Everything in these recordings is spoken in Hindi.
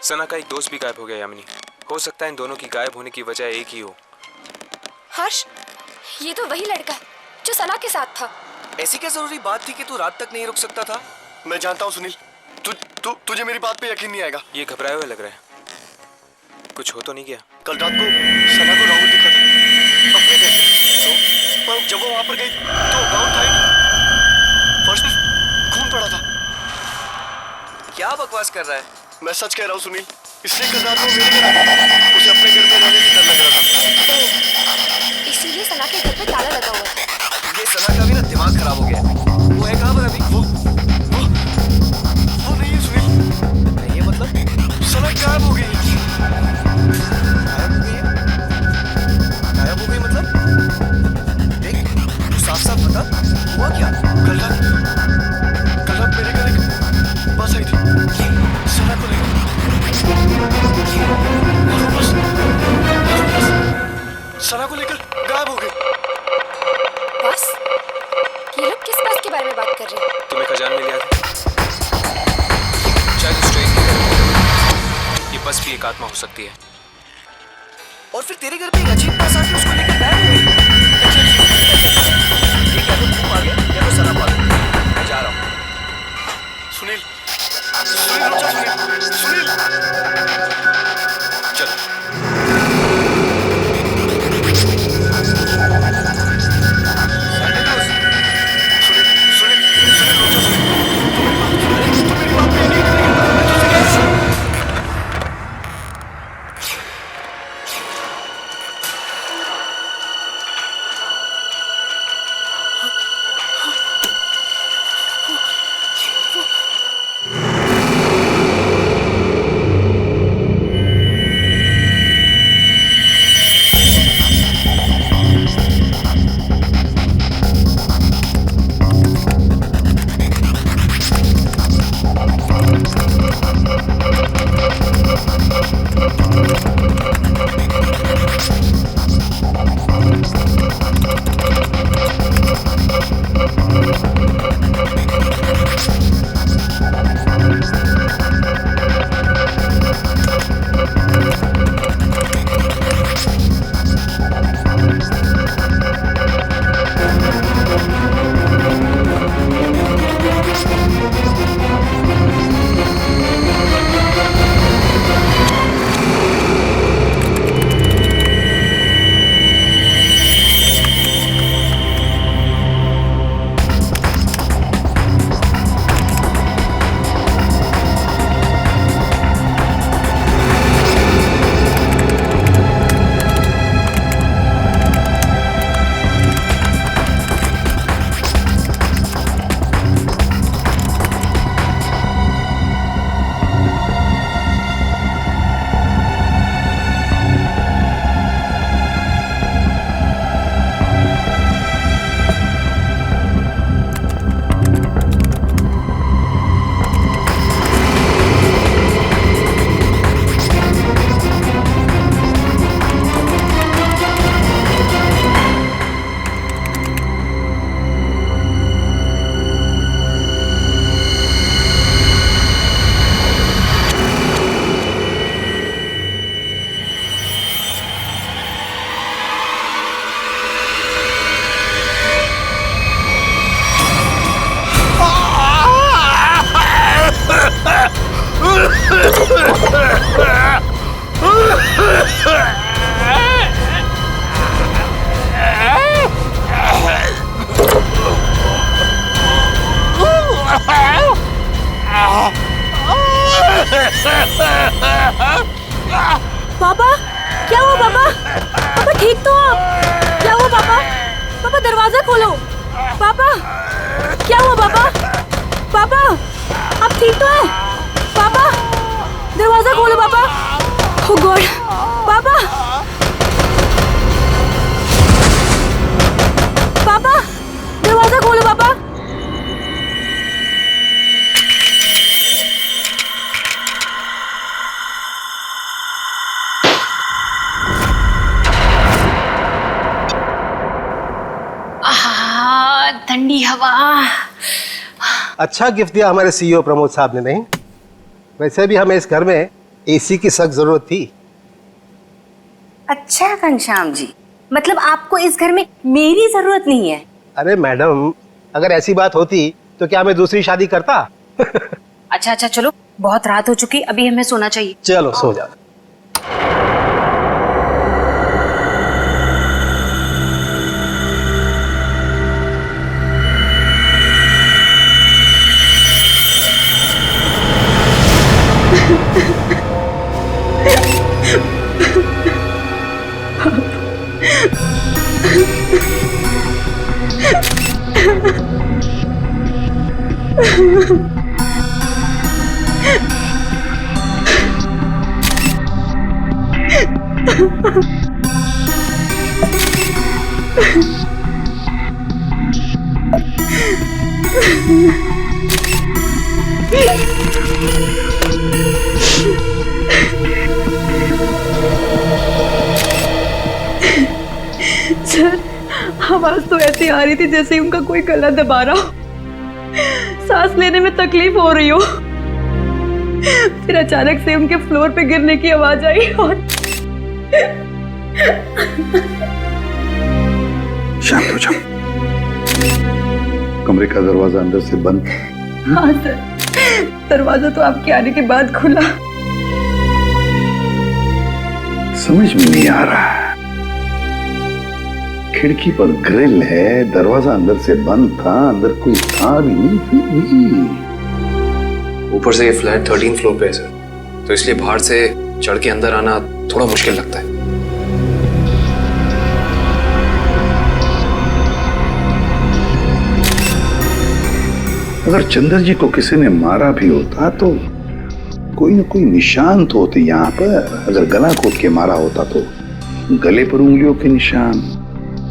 सना का एक दोस्त भी गायब हो गया यामिनी। हो सकता है इन दोनों की गायब होने की वजह एक ही हो। हर्ष, ये तो वही लड़का है जो सना के साथ था। ऐसी क्या जरूरी बात थी कि तू रात तक नहीं रुक सकता था? मैं जानता हूँ सुनील, तुझे मेरी बात पे यकीन नहीं आएगा। ये घबराए हुए लग रहा है, कुछ हो तो नहीं गया? कल रात को सना को राहुल दिखा था अपने घर पे, पर जब वो वहां पर गई तो राहुल था ही नहीं। फर्श पे खून पड़ा था। क्या बकवास कर रहा है? मैं सच कह रहा हूँ सुनील, इसलिए कल रात को मेरे घर उसे अपने घर में रहने से डर लग रहा था। इसीलिए सना के घर पे ताला लगा हुआ था। ये सना का भी ना दिमाग खराब हो गया। वो है कहाँ पर अभी? वो नहीं है सुनील। नहीं है मतलब? सना गायब हो गई। गायब हो गई मतलब? देख, तू साफ साफ बता, हुआ क्या? कल रात मेरे घर एक बस आई थी, सना को लेकर। सना को लेकर गायब हो गई। बस? ये लोग किस बस के बारे में बात कर रहे हैं? तुम्हें खजान मिल गया था? शायद उस ट्रेन की है। ये बस भी एक आत्मा हो सकती है। और फिर तेरे घर पे एक अजीब बस आके उसको लेकर गायब हो गई। ये क्या तो तू आ गया या तो सना पागल? मैं जा रहा हूँ। सुनील, रुक जा सुनील। चलो। पापा, क्या हुआ पापा? पापा ठीक तो हो? क्या हुआ पापा? पापा दरवाजा खोलो। पापा, क्या हुआ पापा? पापा, आप ठीक तो हैं? पापा, दरवाजा खोलो पापा। ओह गॉड, पापा, पापा, दरवाजा खोलो पापा। ठंडी हवा। अच्छा गिफ्ट दिया हमारे सीईओ प्रमोद साहब ने। नहीं, वैसे भी हमें इस घर में एसी की सख्त जरूरत थी। अच्छा घनश्याम जी, मतलब आपको इस घर में मेरी जरूरत नहीं है? अरे मैडम, अगर ऐसी बात होती तो क्या मैं दूसरी शादी करता? अच्छा अच्छा, चलो बहुत रात हो चुकी, अभी हमें सोना चाहिए। चलो सो जा। सर, आवाज तो ऐसी आ रही थी जैसे उनका कोई गला दबा रहा हो, सांस लेने में तकलीफ हो रही हो। फिर अचानक से उनके फ्लोर पे गिरने की आवाज आई और शांत हो जाओ। कमरे का दरवाजा अंदर से बंद। हाँ सर, दरवाजा तो आपके आने के बाद खुला। समझ में नहीं आ रहा है, खिड़की पर ग्रिल है, दरवाजा अंदर से बंद था, अंदर कोई था भी नहीं, फिर भी। ऊपर से ये फ्लैट 13 फ्लोर पे है सर, तो इसलिए बाहर से चढ़ के अंदर आना थोड़ा मुश्किल लगता है। अगर चंद्र जी को किसी ने मारा भी होता तो कोई न कोई निशान तो होते यहाँ पर। अगर गला घोट के मारा होता तो गले पर उंगलियों के निशान,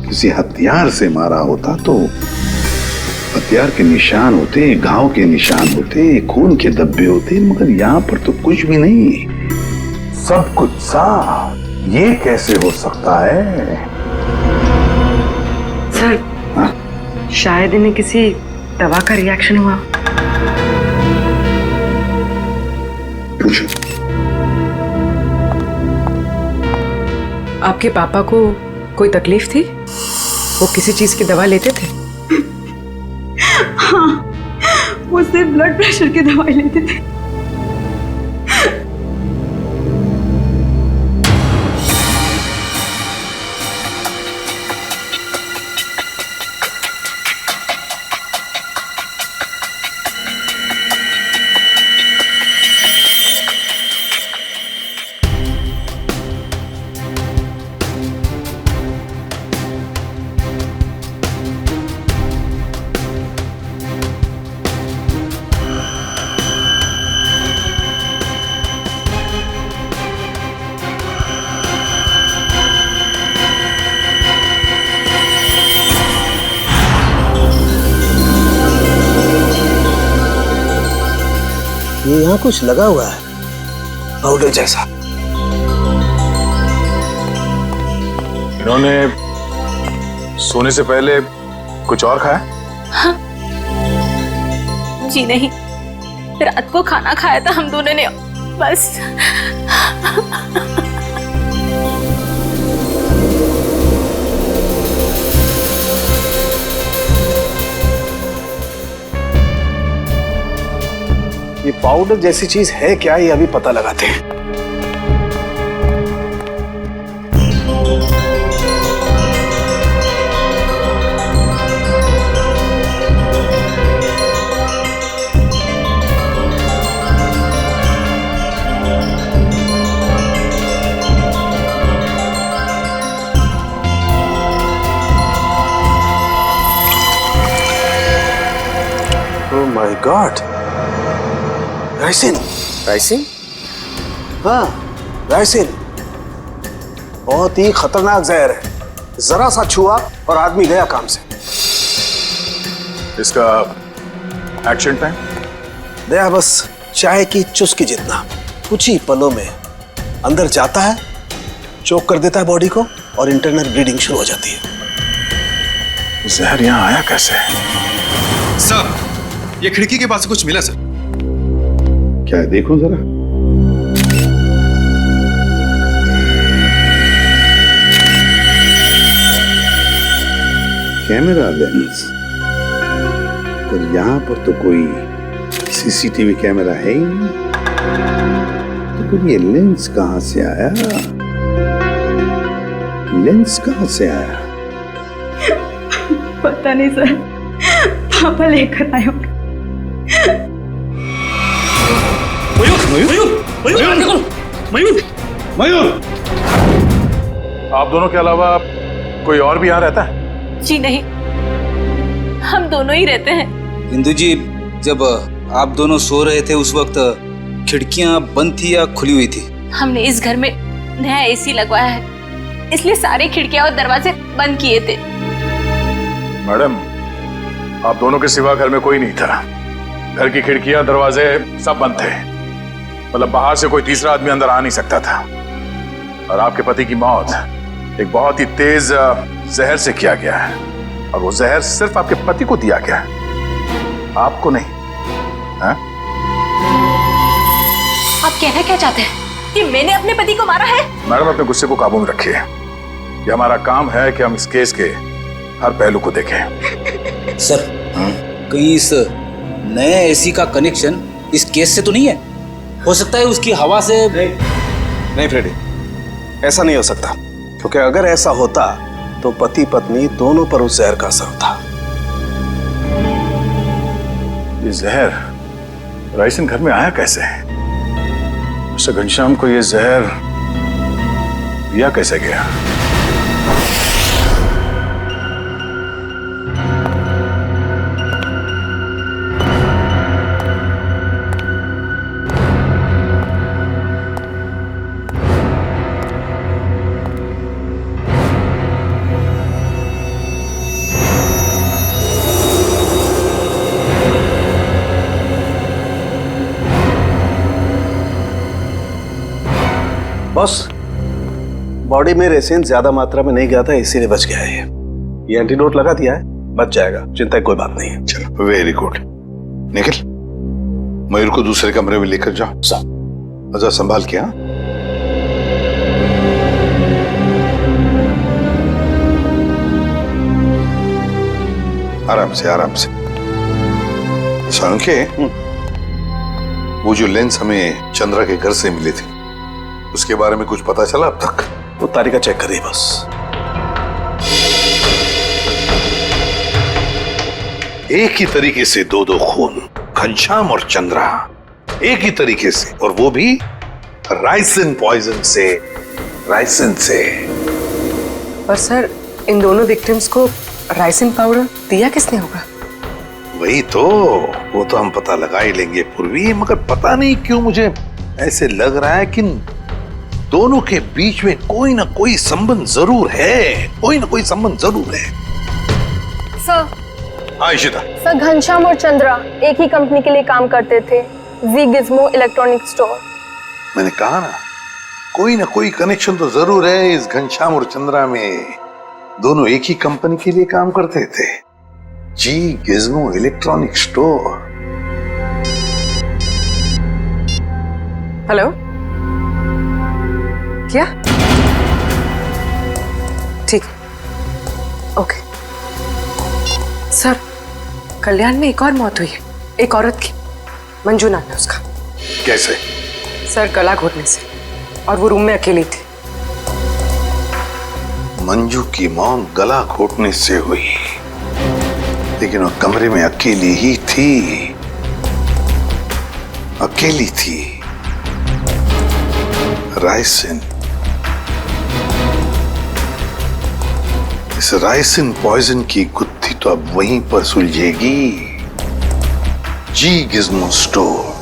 किसी हथियार से मारा होता तो हथियार के निशान होते, घाव के निशान होते, खून के धब्बे होते, मगर यहाँ पर तो कुछ भी नहीं, सब कुछ साफ। ये कैसे हो सकता है? सर, हाँ? शायद इन्हें किसी दवा का रिएक्शन हुआ। पूछो। आपके पापा को कोई तकलीफ थी? वो किसी चीज की दवा लेते थे? हाँ, वो सिर्फ ब्लड प्रेशर की दवाई लेते थे। ये यहाँ कुछ लगा हुआ है, पाउडर जैसा। इन्होंने सोने से पहले कुछ और खाया? हाँ। जी नहीं, रात को खाना खाया था हम दोनों ने, बस। ये पाउडर जैसी चीज है क्या, ये अभी पता लगाते हैं। Oh my God, ricin. Ricin? हाँ, राइसिन बहुत ही खतरनाक जहर है। जरा सा छुआ और आदमी गया काम से। इसका एक्शन टाइम? दया बस चाय की चुस्की जितना, कुछ ही पलों में अंदर जाता है, चोक कर देता है बॉडी को और इंटरनल ब्लीडिंग शुरू हो जाती है। जहर यहाँ आया कैसे? सर, ये खिड़की के पास से कुछ मिला सर। क्या है, देखो जरा। कैमरा लेंस, पर यहाँ पर तो कोई सीसीटीवी कैमरा है ही नहीं, तो फिर ये लेंस कहाँ से आया? लेंस कहाँ से आया? पता नहीं सर, पापा लेकर आए होंगे। मयूर, आप दोनों के अलावा कोई और भी यहाँ रहता है? जी नहीं, हम दोनों ही रहते हैं। इंदु जी, जब आप दोनों सो रहे थे उस वक्त खिड़कियां बंद थी या खुली हुई थी? हमने इस घर में नया एसी लगवाया है, इसलिए सारी खिड़कियां और दरवाजे बंद किए थे। मैडम, आप दोनों के सिवा घर में कोई नहीं था। घर की खिड़कियां दरवाजे सब बंद थे, मतलब बाहर से कोई तीसरा आदमी अंदर आ नहीं सकता था। और आपके पति की मौत एक बहुत ही तेज जहर से किया गया है, और वो जहर सिर्फ आपके पति को दिया गया है, आपको नहीं। हाँ? आप कहना क्या चाहते हैं कि मैंने अपने पति को मारा है? मैडम, अपने गुस्से को काबू में रखिए। ये हमारा काम है कि हम इस केस के हर पहलू को देखें। सर, कहीं इस नए एसी का कनेक्शन इस केस से तो नहीं है? हो सकता है उसकी हवा से। नहीं फ्रेडी, ऐसा नहीं हो सकता, क्योंकि अगर ऐसा होता तो पति पत्नी दोनों पर उस जहर का असर था। ये जहर राइसन घर में आया कैसे? मिस्टर घनश्याम को ये जहर दिया कैसे गया? बॉस, बॉडी में रेसिन ज्यादा मात्रा में नहीं गया था, इसीलिए बच गया है। ये एंटीडोट लगा दिया है, बच जाएगा, चिंता की कोई बात नहीं है। चलो, वेरी गुड। निखिल, मयूर को दूसरे कमरे में लेकर जाओ। अच्छा, संभाल के। हाँ, आराम से आराम से। सांके, वो जो लेंस हमें चंद्रा के घर से मिले थे, उसके बारे में कुछ पता चला अब तक? वो तारिका चेक करिए बस। एक ही तरीके से दो खून, घनश्याम और चंद्रा, एक ही तरीके से, और वो भी राइसिन पॉइजन से। राइसिन से। पर सर, इन दोनों विक्टिम्स को राइसिन पाउडर दिया किसने होगा? वही तो, वो तो हम पता लगा ही लेंगे पूर्वी, मगर पता नहीं क्यों मुझे ऐसे लग रहा है कि दोनों के बीच में कोई ना कोई संबंध जरूर है, कोई ना कोई संबंध जरूर है। सर, हाँ इशिता। सर, घनश्याम और चंद्रा एक ही कंपनी के लिए काम करते थे, जी गिज़्मो इलेक्ट्रॉनिक स्टोर। मैंने कहा ना, कोई ना कोई कनेक्शन तो जरूर है इस घनश्याम और चंद्रा में। दोनों एक ही कंपनी के लिए काम करते थे, जी गिज़्मो इलेक्ट्रॉनिक स्टोर। हेलो, क्या? ठीक, ओके। सर, कल्याण में एक और मौत हुई है, एक औरत की, मंजू नाम है उसका। कैसे? सर, गला घोटने से, और वो रूम में अकेली थी। मंजू की मौत गला घोटने से हुई, लेकिन वो कमरे में अकेली ही थी, अकेली थी। राइसिन, इस राइसिन पॉइजन की गुत्थी तो अब वहीं पर सुलझेगी, जी गिज़्मो स्टोर।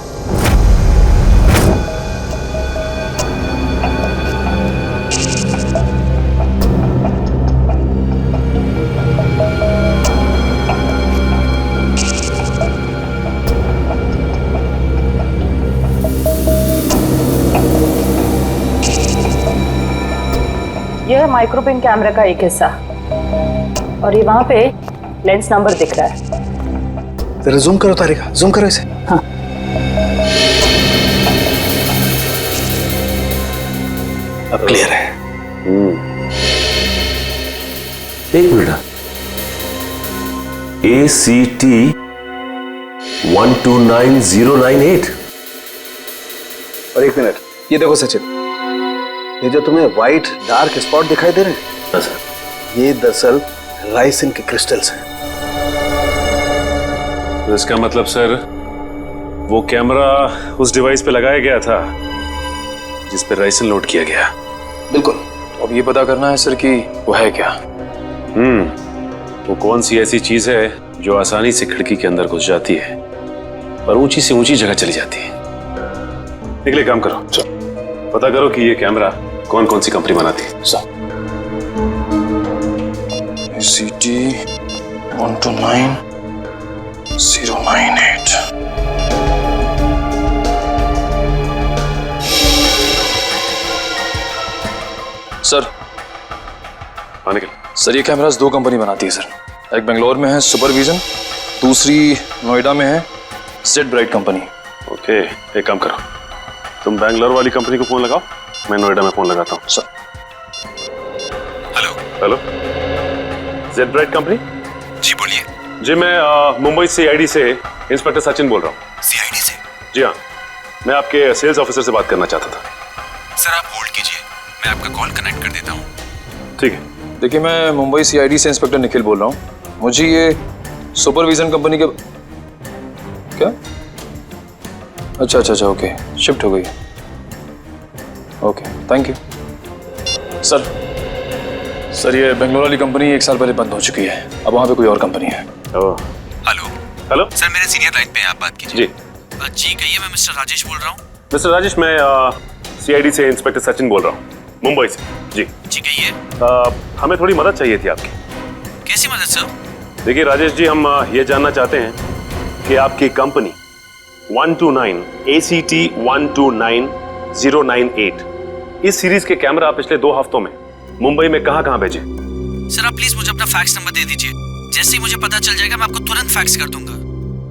यह है माइक्रोपिन कैमरा का एक हिस्सा, और ये वहां पे लेंस नंबर दिख रहा है। जरा जूम करो तारिका, जूम करो इसे। हाँ। अब क्लियर है। एक मिनट, ACT 129098। और एक मिनट, ये देखो सचिन, ये जो तुम्हें व्हाइट डार्क स्पॉट दिखाई दे रहे हैं, ये दरअसल राइसिन के क्रिस्टल्स हैं। तो इसका मतलब सर, वो कैमरा उस डिवाइस पे लगाया गया था जिस पे राइसिन लोड किया गया। बिल्कुल। अब ये पता करना है सर कि वो है क्या। वो कौन सी ऐसी चीज है जो आसानी से खिड़की के अंदर घुस जाती है और ऊंची से ऊंची जगह चली जाती है। निकले, काम करो, पता करो कि ये कैमरा कौन कौन सी कंपनी बनाती है। ACT 129098। सर, सर ये कैमरास 2 कंपनी बनाती है सर। एक बेंगलोर में है सुपरविजन, दूसरी नोएडा में है जेड ब्राइट कंपनी। ओके, एक काम करो, तुम बैंगलोर वाली कंपनी को फोन लगाओ, मैं नोएडा में फोन लगाता हूँ। Sir. Hello, Z bright company? जी बोलिए। जी, मैं मुंबई CID से इंस्पेक्टर सचिन बोल रहा हूँ। CID से? जी हाँ, मैं आपके सेल्स ऑफिसर से बात करना चाहता था। सर आप होल्ड कीजिए, मैं आपका कॉल कनेक्ट कर देता हूँ। ठीक है। देखिए, मैं मुंबई CID से इंस्पेक्टर निखिल बोल रहा हूँ। मुझे ये सुपरविजन कंपनी के क्या? अच्छा, ओके, शिफ्ट हो गई। Okay, thank you. सर ये बेंगलोर वाली कंपनी 1 साल पहले बंद हो चुकी है, अब वहाँ पे कोई और कंपनी है। हेलो सर, मेरे सीनियर लाइन पे हैं, आप बात कीजिए। जी जी कहिए, मैं मिस्टर राजेश बोल रहा हूँ। मिस्टर राजेश, मैं CID से इंस्पेक्टर सचिन बोल रहा हूँ, मुंबई से। जी कहिए। हमें थोड़ी मदद चाहिए थी आपकी। कैसी मदद सर? देखिए राजेश जी, हम ये जानना चाहते हैं कि आपकी कंपनी 129 ACT 129098 इस सीरीज के कैमरा पिछले 2 हफ्तों में मुंबई में कहां भेजे? सर आप प्लीज मुझे अपना फैक्स नंबर दे दीजिए, जैसे ही मुझे पता चल जाएगा मैं आपको तुरंत फैक्स कर दूंगा।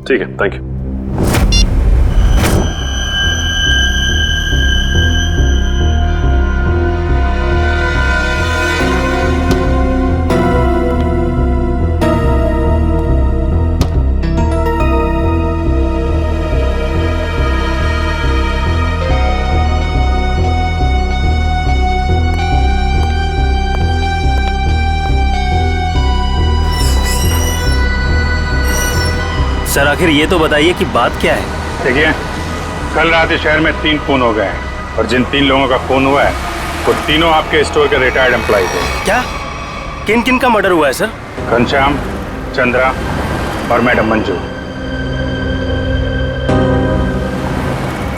ठीक है, थैंक यू। सर आखिर ये तो बताइए कि बात क्या है? देखिए, कल रात इस शहर में 3 खून हो गए हैं और जिन 3 लोगों का खून हुआ है वो तीनों आपके स्टोर के रिटायर्ड एम्प्लॉय थे। क्या? किन किन का मर्डर हुआ है सर? घनश्याम, चंद्रा और मैडम मंजू।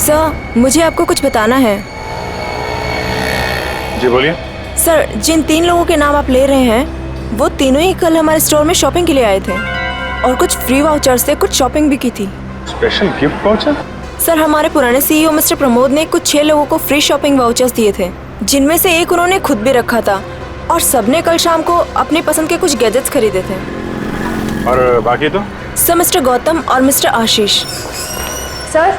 सर, मुझे आपको कुछ बताना है। जी बोलिए। सर, जिन 3 लोगों के नाम आप ले रहे हैं वो तीनों ही कल हमारे स्टोर में शॉपिंग के लिए आए थे और कुछ फ्री वाउचर से कुछ शॉपिंग भी की थी। Special gift voucher? सर, हमारे पुराने CEO मिस्टर प्रमोद ने कुछ 6 लोगों को फ्री शॉपिंग वाउचर्स दिए थे, जिनमें से एक उन्होंने खुद भी रखा था और सबने कल शाम को अपनी पसंद के कुछ गैजेट्स खरीदे थे। और बाकी तो? सर, मिस्टर गौतम और मिस्टर आशीष। सर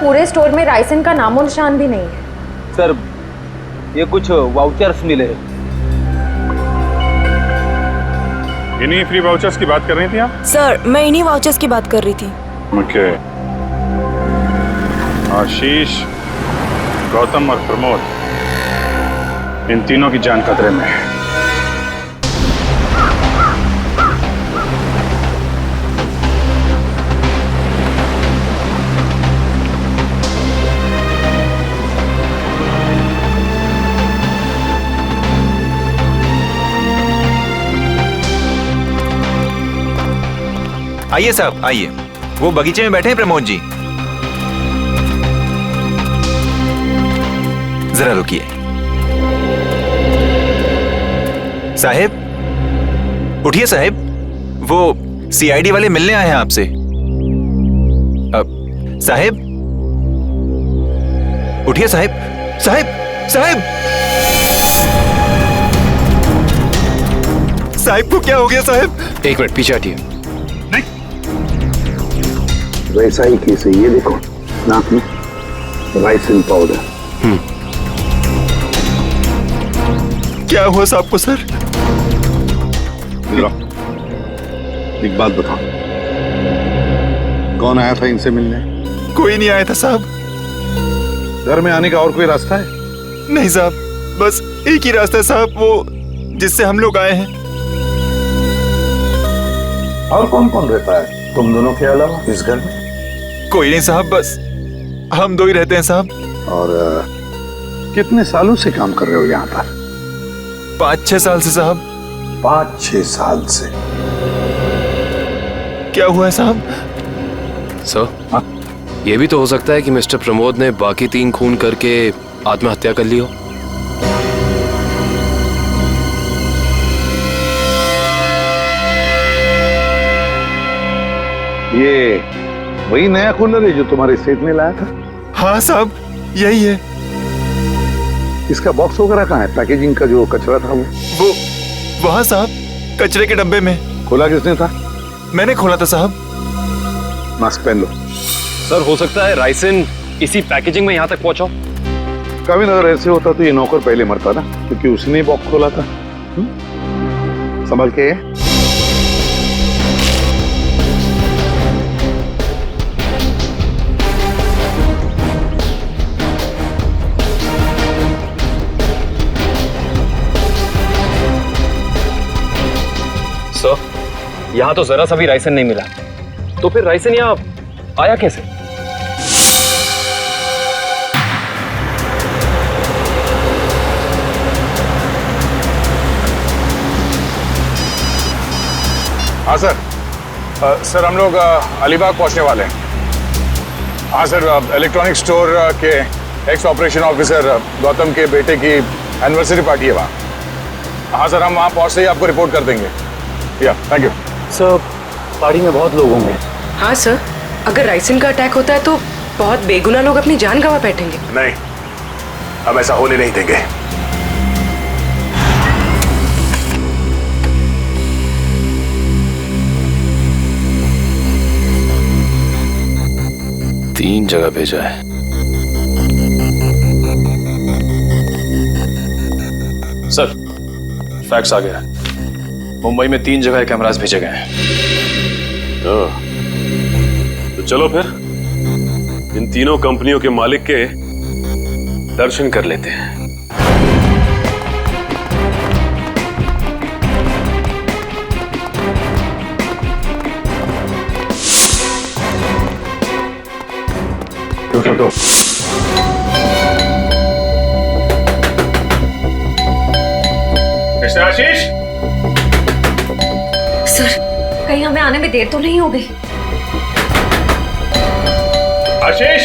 पूरे स्टोर में राइसन का नामो निशान भी नहीं है। सर ये कुछ वाउचर्स मिले। इन्हीं फ्री वाउचर्स की बात कर रही थी आप? सर, मैं इन्हीं वाउचर्स की बात कर रही थी। ओके। आशीष, गौतम और प्रमोद, इन तीनों की जान खतरे में है। आइए साहब, आइए। वो बगीचे में बैठे हैं प्रमोद जी। जरा रुकिए। साहेब, उठिए साहेब, वो CID वाले मिलने आए हैं आपसे। साहेब, उठिए साहेब। साहेब, साहेब, साहेब को क्या हो गया साहेब? 1 मिनट पीछे हटिए। वैसा ही केस है, ये देखो, नाक में राइसिन पाउडर। क्या हुआ साहब को सर? एक बात बताओ, कौन आया था इनसे मिलने? कोई नहीं आया था साहब। घर में आने का और कोई रास्ता है? नहीं साहब, बस एक ही रास्ता है साहब, वो जिससे हम लोग आए हैं। और कौन कौन रहता है तुम दोनों के अलावा इस घर में? कोई नहीं साहब, बस हम दो ही रहते हैं साहब। और कितने सालों से काम कर रहे हो यहाँ पर? 5-6 साल से साहब। 5-6 साल से? क्या हुआ है साहब? सर, ये भी तो हो सकता है कि मिस्टर प्रमोद ने बाकी 3 खून करके आत्महत्या कर ली हो। ये वही नया कूलर है जो तुम्हारे सेठ ने लाया था? हाँ साहब, यही है। इसका बॉक्स वगैरह कहाँ है? पैकेजिंग का जो कचरा था वो वहाँ साहब, कचरे के डब्बे में। खोला किसने था? मैंने खोला था साहब। मास्क पहन लो। सर, हो सकता है राइसन इसी पैकेजिंग में यहाँ तक पहुंचा। कभी अगर ऐसे होता तो ये नौकर पहले मरता ना, क्योंकि उसने बॉक्स खोला था। संभल के। सर, यहाँ तो जरा सा भी राइसन नहीं मिला, तो फिर राइसन यहाँ आया कैसे? हाँ सर। सर, हम लोग अलीबाग पहुंचने वाले हैं। हाँ सर, इलेक्ट्रॉनिक स्टोर के एक्स ऑपरेशन ऑफिसर गौतम के बेटे की एनिवर्सरी पार्टी है वहाँ। हाँ सर, हम वहाँ पहुँचते ही आपको रिपोर्ट कर देंगे। या थैंक यू सर। पार्टी में बहुत लोग होंगे। हाँ सर, अगर राइसन का अटैक होता है तो बहुत बेगुनाह लोग अपनी जान गंवा बैठेंगे। नहीं, हम ऐसा होने नहीं देंगे। तीन जगह भेजा है। सर, फैक्स आ गया। मुंबई में 3 जगह कैमरास भेजे गए हैं। तो चलो फिर इन तीनों कंपनियों के मालिक के दर्शन कर लेते हैं। तो मिस्टर आशीष। सर, कहीं हमें आने में देर तो नहीं हो गई? आशीष,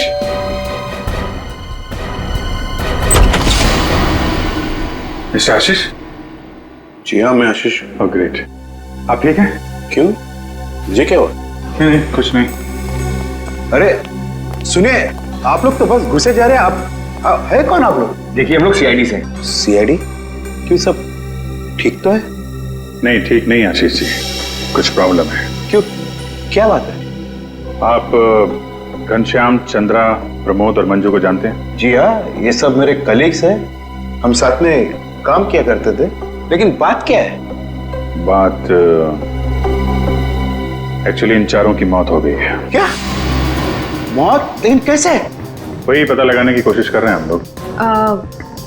मिस्टर आशीष। जी हाँ, मैं आशीष। Oh great. आप ठीक हैं? क्यों, मुझे क्या हुआ? नहीं, कुछ नहीं। अरे सुनिए, आप लोग तो बस घुसे जा रहे हैं। आप है कौन आप लोग? देखिए, हम लोग सीआईडी से। सीआईडी? क्यों, सब ठीक तो है? नहीं, ठीक नहीं आशीष जी, कुछ प्रॉब्लम है। क्यों, क्या बात है? आप घनश्याम, चंद्रा, प्रमोद और मंजू को जानते हैं? जी हाँ, ये सब मेरे कलीग्स हैं। हम साथ में काम किया करते थे। लेकिन बात क्या है? बात एक्चुअली इन चारों की मौत हो गई है। क्या मौत? लेकिन कैसे? वही पता लगाने की कोशिश कर रहे हैं हम लोग।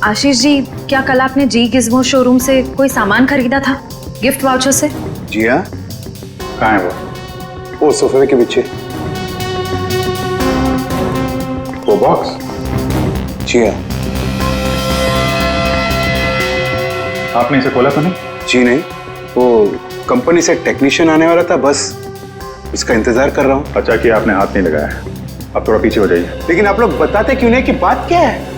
आशीष जी, क्या कल आपने जी गिज़्मो शोरूम से कोई सामान खरीदा था गिफ्ट वाउचर से? जी हाँ। कहाँ है वो सोफे के पीछे। वो बॉक्स? जी हाँ। आपने इसे खोला तो नहीं? जी नहीं, वो कंपनी से टेक्नीशियन आने वाला था, बस इसका इंतजार कर रहा हूँ। अच्छा कि आपने हाथ नहीं लगाया। आप थोड़ा पीछे हो जाइए। लेकिन आप लोग बताते क्यों नहीं कि बात क्या है?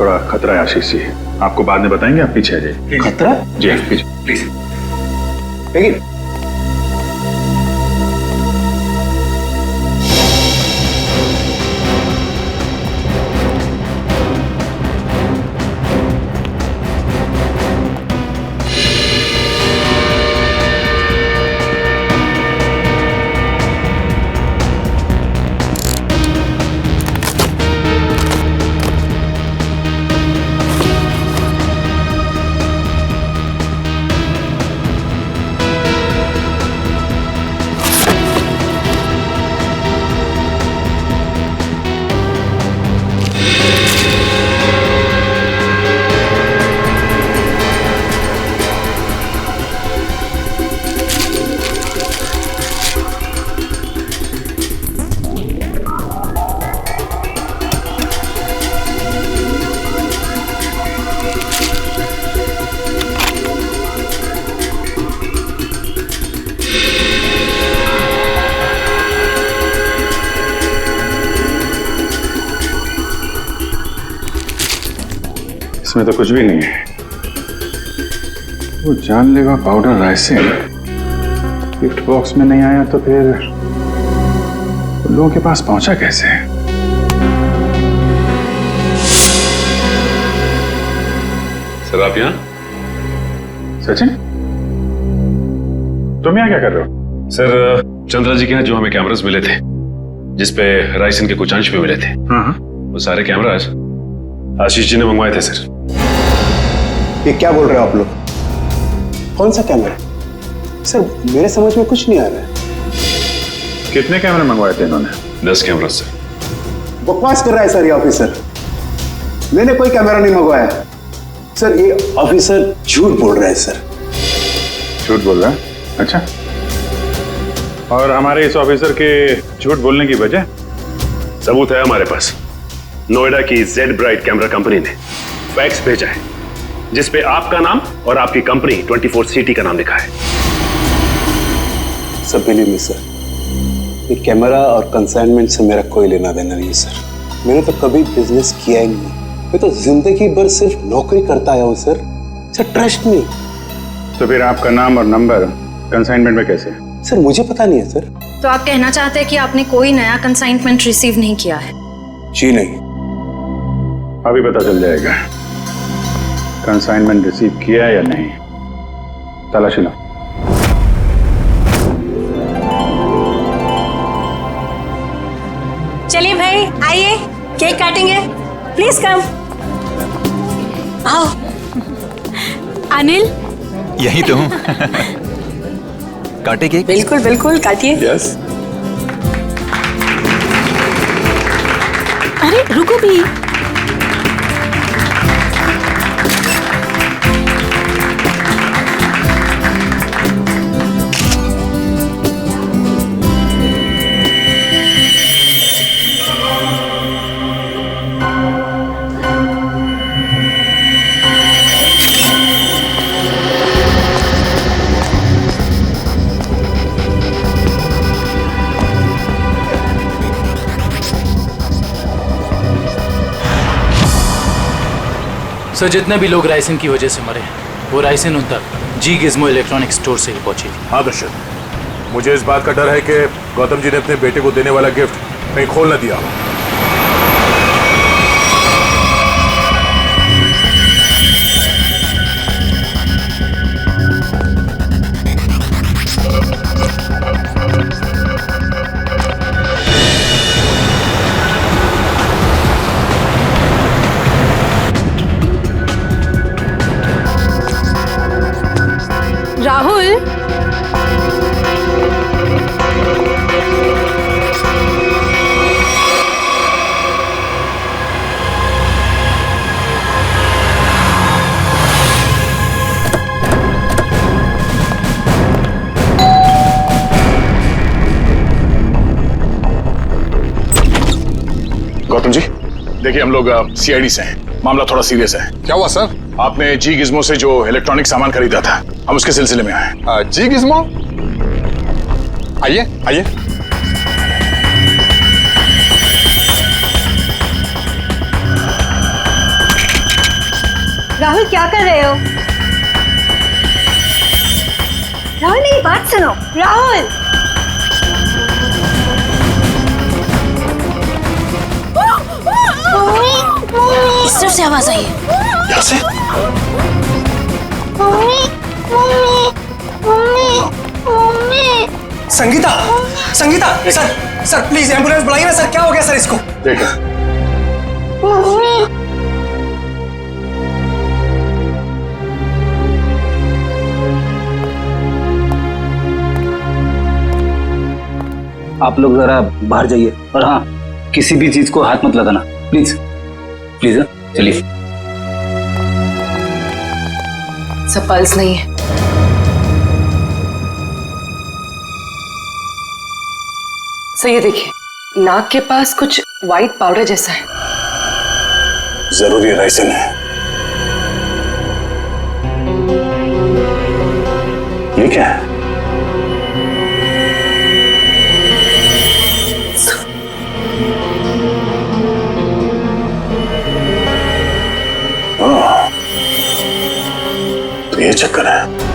थोड़ा खतरा है आशीष जी, आपको बाद में बताएंगे, आप पीछे आ जाइए। खतरा? जी पीछे प्लीज। लेकिन इसमें तो कुछ भी नहीं है। वो जानलेवा पाउडर राइसिन गिफ्ट बॉक्स में नहीं आया तो फिर उन लोगों के पास पहुंचा कैसे? सर आप यहाँ? सचिन, तुम यहाँ क्या कर रहे हो? सर चंद्रा जी के यहाँ जो हमें कैमरास मिले थे जिसपे राइसिन के कुछ अंश भी मिले थे, वो सारे कैमरास आशीष जी ने मंगवाए थे सर। ये क्या बोल रहे हो आप लोग? कौन सा कैमरा? सर मेरे समझ में कुछ नहीं आ रहा है। कितने कैमरे मंगवाए थे इन्होंने? 10 कैमरा सर। बकवास कर रहा है सर ये ऑफिसर। मैंने कोई कैमरा नहीं मंगवाया सर। ये ऑफिसर झूठ बोल रहा है सर। झूठ बोल रहा है? अच्छा, और हमारे इस ऑफिसर के झूठ बोलने की वजह? सबूत है हमारे पास। नोएडा की जेड ब्राइट कैमरा कंपनी ने फैक्स भेजा है जिसपे आपका नाम और आपकी कंपनी 24 सिटी का नाम लिखा है। सर बिलीव मी सर, ये कैमरा और कंसाइनमेंट से मेरा कोई लेना देना नहीं सर। मैंने तो कभी बिजनेस किया ही नहीं। मैं तो जिंदगी भर सिर्फ नौकरी करता आया हूँ सर। Sir trust me. तो फिर आपका नाम और नंबर कंसाइनमेंट में कैसे? सर मुझे पता नहीं है सर। तो आप कहना चाहते हैं कि आपने कोई नया कंसाइनमेंट रिसीव नहीं किया है? जी नहीं। अभी पता चल जाएगा कंसाइनमेंट रिसीव किया है या नहीं। तलाशी लो। चलिए भाई आइए, केक काटेंगे। Please come. आओ। अनिल यही तो हूँ। काटे केक? बिल्कुल बिल्कुल काटिए। यस। अरे रुको भी। सर जितने भी लोग राइसिन की वजह से मरे वो राइसिन उन तक जी गिज्मो इलेक्ट्रॉनिक स्टोर से ही पहुंची थी। हाँ दर्शक, मुझे इस बात का डर है कि गौतम जी ने अपने बेटे को देने वाला गिफ्ट कहीं खोल न दिया। राहुल, गौतम जी देखिए, हम लोग सीआईडी से हैं। मामला थोड़ा सीरियस है। क्या हुआ सर? आपने जी गिज्मो से जो इलेक्ट्रॉनिक सामान खरीदा था, हम उसके सिलसिले में आए। जी गिज्मो? आइए आइए। राहुल क्या कर रहे हो? राहुल मेरी बात सुनो। राहुल इस तरफ से आवाज आई है। यहाँ से? Sangeeta, Sangeeta, sir please ambulance बुलाइए ना सर। क्या हो गया सर इसको? देखो आप लोग जरा बाहर जाइए और हाँ, किसी भी चीज को हाथ मत लगाना प्लीज प्लीज। चलिए। सब पल्स नहीं है। सर ये देखिए, नाक के पास कुछ वाइट पाउडर जैसा है। जरूरी राइसिन है। ये क्या है? तो ये चक्कर है।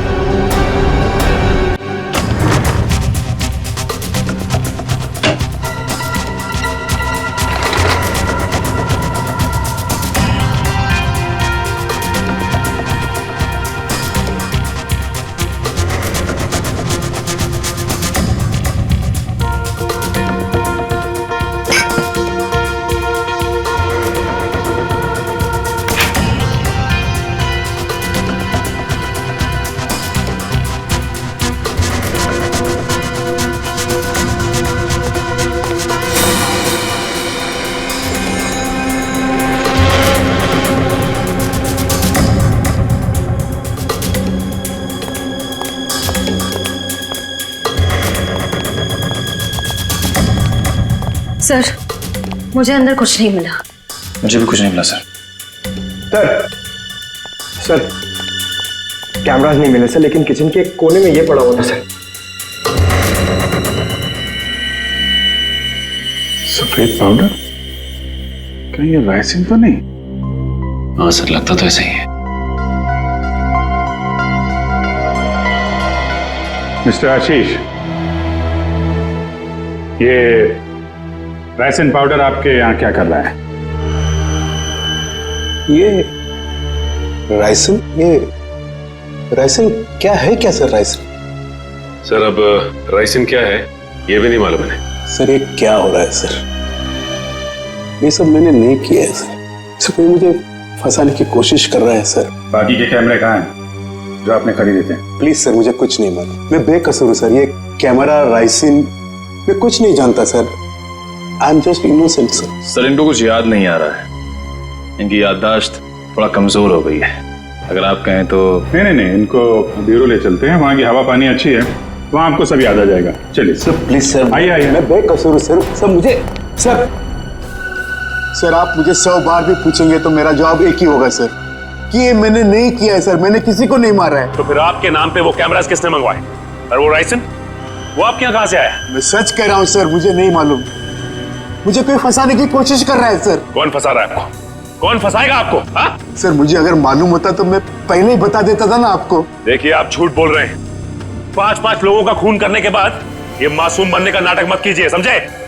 सर, मुझे अंदर कुछ नहीं मिला। मुझे भी कुछ नहीं मिला सर। सर कैमरास नहीं मिले सर, लेकिन किचन के कोने में ये पड़ा हुआ था सर। सफेद पाउडर? कहीं ये राइसिन तो नहीं? हाँ सर, लगता तो ऐसा ही है। मिस्टर आशीष, ये राइसिन पाउडर आपके यहाँ क्या कर रहा है? ये राइसिन क्या है? क्या सर राइसिन? सर अब राइसिन क्या है ये भी नहीं मालूम है। सर ये क्या हो रहा है सर? ये सब मैंने नहीं किया है सर। कोई मुझे फंसाने की कोशिश कर रहा है सर। बाकी के कैमरे कहाँ हैं जो आपने खरीदे थे? प्लीज सर, मुझे कुछ नहीं मालूम। मैं बेकसूर हूँ सर। ये कैमरा, राइसिन, मैं कुछ नहीं जानता sir. I am just innocent sir. Sir इनको कुछ याद नहीं आ रहा है, इनकी याददाश्त थोड़ा कमजोर हो गई है। अगर आप कहें तो नहीं, इनको ब्यूरो ले चलते हैं, वहाँ की हवा पानी अच्छी है, वहाँ आपको सब याद आ जाएगा। चलिए सर प्लीज सर। आइए। मैं बेकसूर हूँ सर। सर मुझे सर आप मुझे 100 बार भी पूछेंगे तो मेरा जवाब एक ही होगा सर, कि ये मैंने नहीं किया है सर। मैंने किसी को नहीं मारा है। तो फिर आपके नाम पे वो कैमरास किसने मंगवाए? और वो राइसिन वो आपके यहाँ कहाँ से आया? मैं सच कह रहा हूँ सर, मुझे नहीं मालूम। मुझे कोई फंसाने की कोशिश कर रहा है सर। कौन फंसा रहा है आपको? कौन फंसाएगा आपको? हाँ? सर मुझे अगर मालूम होता तो मैं पहले ही बता देता था ना आपको। देखिए आप झूठ बोल रहे हैं। 5-5 लोगों का खून करने के बाद ये मासूम बनने का नाटक मत कीजिए, समझे?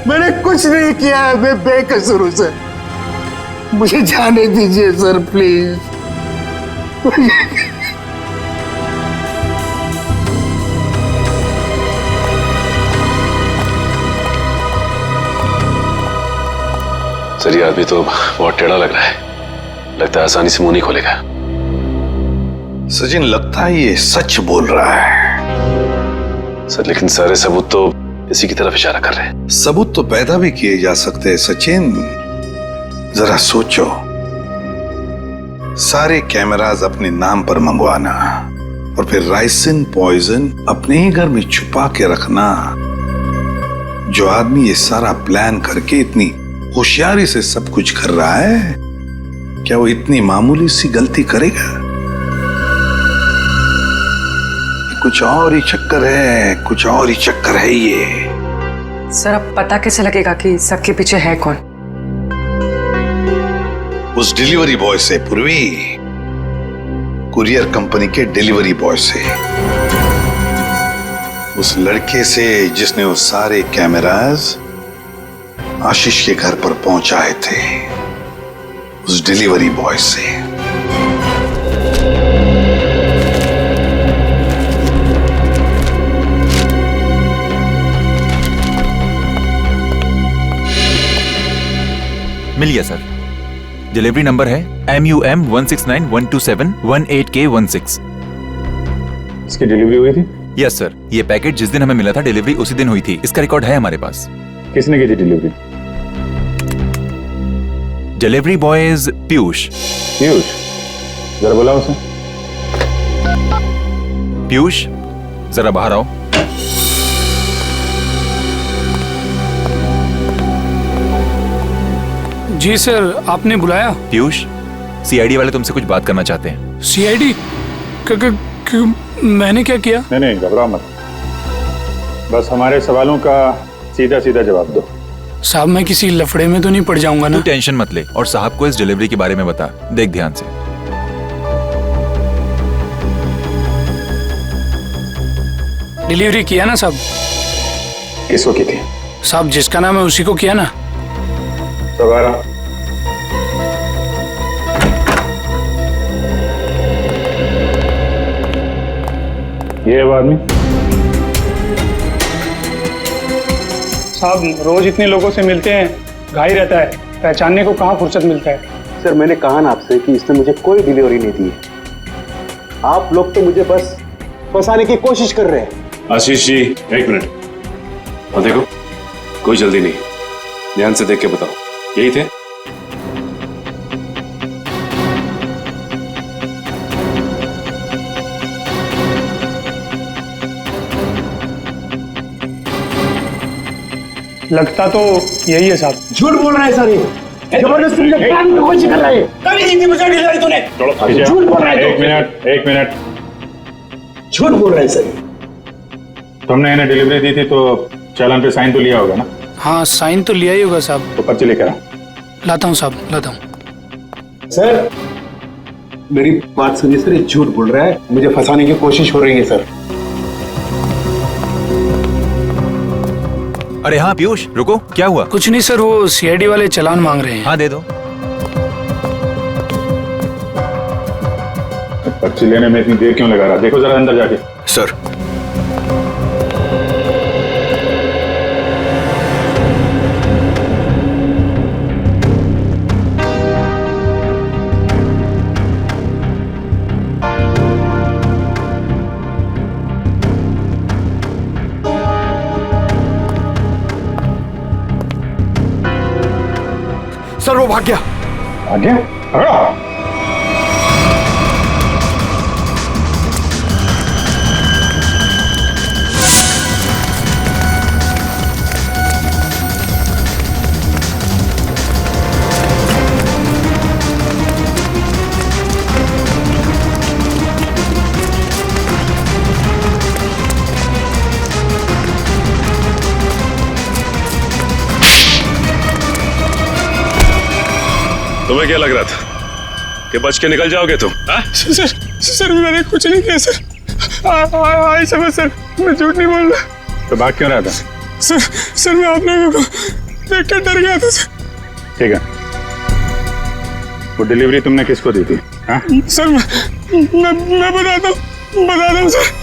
मैंने कुछ नहीं किया है, मैं बेकसूर हूं सर। मुझे जाने दीजिए सर प्लीज। सर ये आदमी तो बहुत टेढ़ा लग रहा है, लगता है आसानी से मुंह नहीं खोलेगा। सचिन, लगता है ये सच बोल रहा है। सर लेकिन सारे सबूत तो इसी की तरफ इशारा कर रहे हैं। सबूत तो पैदा भी किए जा सकते हैं सचिन। जरा सोचो, सारे कैमरास अपने नाम पर मंगवाना और फिर राइसिन पॉइजन अपने ही घर में छुपा के रखना। जो आदमी ये सारा प्लान करके इतनी होशियारी से सब कुछ कर रहा है, क्या वो इतनी मामूली सी गलती करेगा? कुछ और ही चक्कर है, कुछ और ही चक्कर है ये। सर अब पता कैसे लगेगा कि सबके पीछे है कौन? उस डिलीवरी बॉय से पूर्वी, कुरियर कंपनी के डिलीवरी बॉय से, उस लड़के से जिसने वो सारे कैमरास आशीष के घर पर पहुंचाए थे, उस डिलीवरी बॉय से। मिल गया सर। डिलीवरी नंबर है MUM 169127128K16। इसकी डिलीवरी हुई थी? Yes sir. ये पैकेट जिस दिन हमें मिला था डिलीवरी उसी दिन हुई थी। इसका रिकॉर्ड है हमारे पास। किसने की थी delivery? Delivery boys Piyush. Piyush, जरा बुलाओ उसे। पीयूष जरा बाहर आओ। जी सर, आपने बुलाया? पीयूष, CID वाले तुमसे कुछ बात करना चाहते हैं। CID? मैंने क्या किया? नहीं, घबराओ मत, बस हमारे सवालों का सीधा सीधा जवाब दो। साहब मैं किसी लफड़े में तो नहीं पड़ जाऊंगा ना? तू टेंशन मत ले और साहब को इस डिलीवरी के बारे में बता। देख ध्यान से। डिलीवरी किया ना साहब? किसको की थी? साहब जिसका नाम है उसी को किया ना। सब आ रहा। ये है वो आदमी। साहब रोज इतने लोगों से मिलते हैं, घाई रहता है, पहचानने को कहाँ फुर्सत मिलता है। सर मैंने कहा ना आपसे कि इसने मुझे कोई डिलीवरी नहीं दी है। आप लोग तो मुझे बस फंसाने की कोशिश कर रहे हैं। आशीष जी, एक मिनट। और देखो, कोई जल्दी नहीं, ध्यान से देख के बताओ, यही थे? लगता तो यही है साहब। झूठ बोल रहा है सर, ये जबरदस्ती मुझे काम में कोशिश कर रहा है। कभी नहीं दी मुझे डिलीवरी तूने। झूठ बोल रहा है। एक मिनट। झूठ बोल रहा है सर। तुमने इन्हें डिलीवरी दी थी तो चालान पे साइन तो लिया होगा ना? हाँ साइन तो लिया ही होगा साहब। तो पर्ची लेकर आ। लाता हूँ साहब, लाता हूँ। सर मेरी बात सुनिए सर, ये झूठ बोल रहा है, मुझे फंसाने की कोशिश हो रही है सर। अरे हाँ पीयूष, रुको, क्या हुआ? कुछ नहीं सर, वो सीआईडी वाले चालान मांग रहे हैं। हाँ दे दो। पर्ची लेने में इतनी देर क्यों लगा रहा? देखो जरा अंदर जाके। सर सर वो भाग गया। भाग गया? पकड़ो। तुम्हें क्या लग रहा था कि बच के निकल जाओगे तुम? सर मैंने कुछ नहीं किया सर। आई समझ सर, मैं झूठ नहीं बोल रहा। तो भाग क्यों रहा था? सर मैं आप लोगों को देखकर डर गया था सर। ठीक है, वो डिलीवरी तुमने किसको दी थी? हाँ? सर मैं बताता हूँ सर।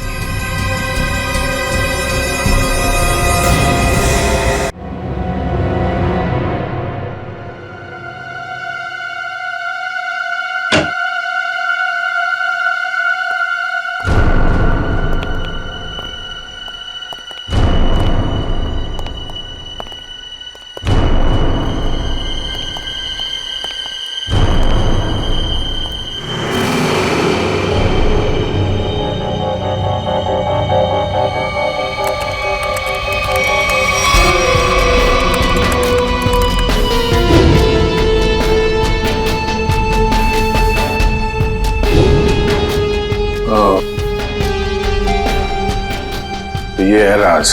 ये है राज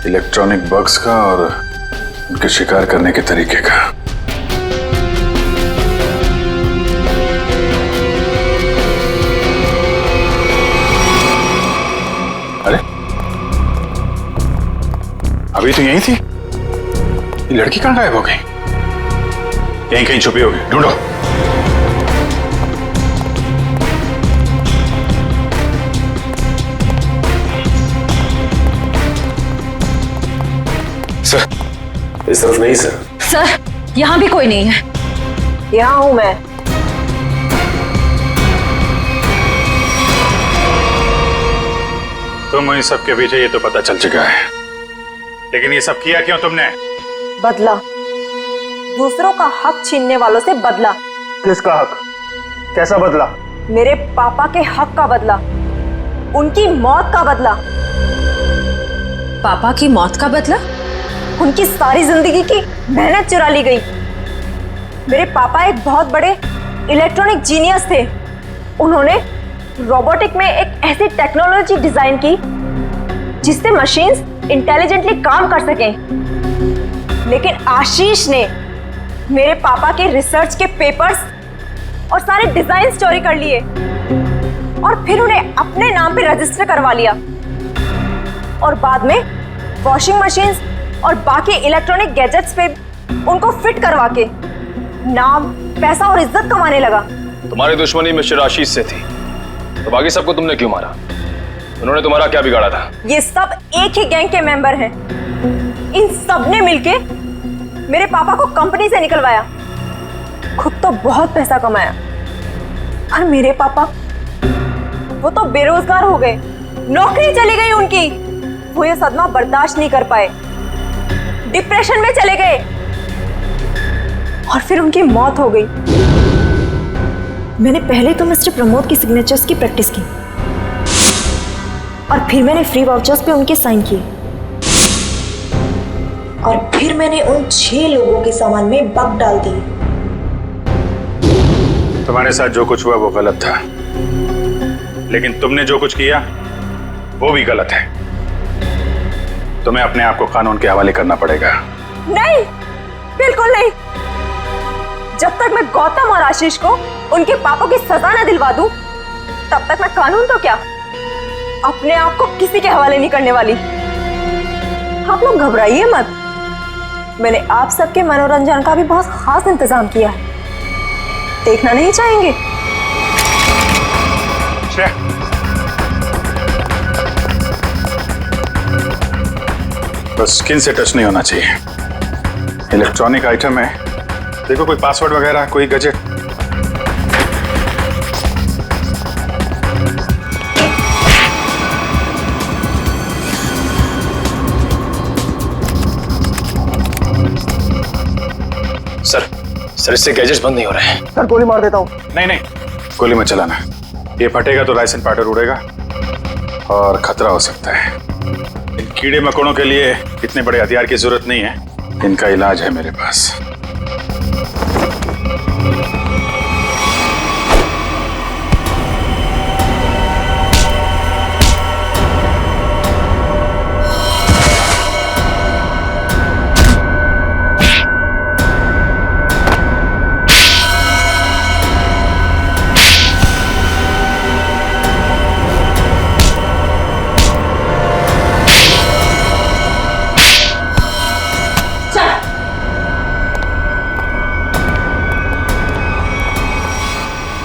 इलेक्ट्रॉनिक बग्स का और उनके शिकार करने के तरीके का। अरे अभी तो यहीं थी, ये लड़की कहां गायब हो गई? यहीं कहीं छुपी होगी, ढूंढो। सर इस तरफ नहीं सर। सर यहाँ भी कोई नहीं है। यहाँ हूँ मैं। तुम इन सब के पीछे, ये तो पता चल चुका है, लेकिन ये सब किया क्यों तुमने? बदला, दूसरों का हक छीनने वालों से बदला। किसका हक? कैसा बदला? मेरे पापा के हक का बदला, उनकी मौत का बदला। पापा की मौत का बदला? उनकी सारी जिंदगी की मेहनत चुरा ली गई। मेरे पापा एक बहुत बड़े इलेक्ट्रॉनिक जीनियस थे। उन्होंने रोबोटिक में एक ऐसी टेक्नोलॉजी डिजाइन की जिससे मशीन्स इंटेलिजेंटली काम कर सकें। लेकिन आशीष ने मेरे पापा के रिसर्च के पेपर्स और सारे डिजाइन चोरी कर लिए और फिर उन्हें अपने नाम पे रजिस्टर करवा लिया। और बाद में वॉशिंग मशीन्स और बाकी इलेक्ट्रॉनिक गैजेट्स पे उनको फिट करवा के नाम, पैसा और इज्जत कमाने लगा। तुम्हारी दुश्मनी मिस्टर आशीष से थी, तो बाकी सबको तुमने क्यों मारा? उन्होंने तुम्हारा क्या बिगाड़ा था? ये सब एक ही गैंग के मेंबर हैं। इन सब ने मिलके मेरे पापा को कंपनी से निकलवाया, खुद तो बहुत पैसा कमाया, पर मेरे पापा वो तो बेरोजगार हो गए, नौकरी चली गई उनकी। वो ये सदमा बर्दाश्त नहीं कर पाए, डिप्रेशन में चले गए और फिर उनकी मौत हो गई। मैंने पहले तो मिस्टर प्रमोद की सिग्नेचर्स की प्रैक्टिस की और फिर मैंने फ्री वाउचर्स पे उनके साइन किए और फिर मैंने उन 6 लोगों के सामान में बग डाल दी। तुम्हारे साथ जो कुछ हुआ वो गलत था, लेकिन तुमने जो कुछ किया वो भी गलत है। तुम्हें अपने आप को कानून के हवाले करना पड़ेगा। नहीं, बिल्कुल नहीं। जब तक मैं गौतम और आशीष को उनके पापों की सजा न दिलवा दूं, तब तक मैं कानून तो क्या, अपने आप को किसी के हवाले नहीं करने वाली। आप लोग घबराइए मत, मैंने आप सबके मनोरंजन का भी बहुत खास इंतजाम किया है। देखना नहीं चाहेंगे? बस स्किन से टच नहीं होना चाहिए। इलेक्ट्रॉनिक आइटम है, देखो कोई पासवर्ड वगैरह, कोई गैजेट। सर इससे गैजेट्स बंद नहीं हो रहे हैं। सर गोली मार देता हूँ। नहीं नहीं, गोली मत चलाना, ये फटेगा तो राइसन पाउडर उड़ेगा और खतरा हो सकता है। इन कीड़े मकोड़ों के लिए इतने बड़े हथियार की जरूरत नहीं है, इनका इलाज है मेरे पास।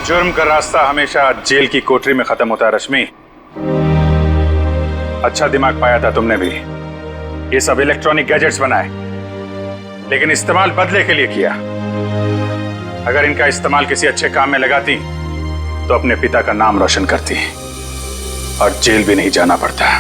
जुर्म का रास्ता हमेशा जेल की कोठरी में खत्म होता है रश्मि। अच्छा दिमाग पाया था तुमने भी। ये सब इलेक्ट्रॉनिक गैजेट्स बनाए, लेकिन इस्तेमाल बदले के लिए किया। अगर इनका इस्तेमाल किसी अच्छे काम में लगाती तो अपने पिता का नाम रोशन करती और जेल भी नहीं जाना पड़ता।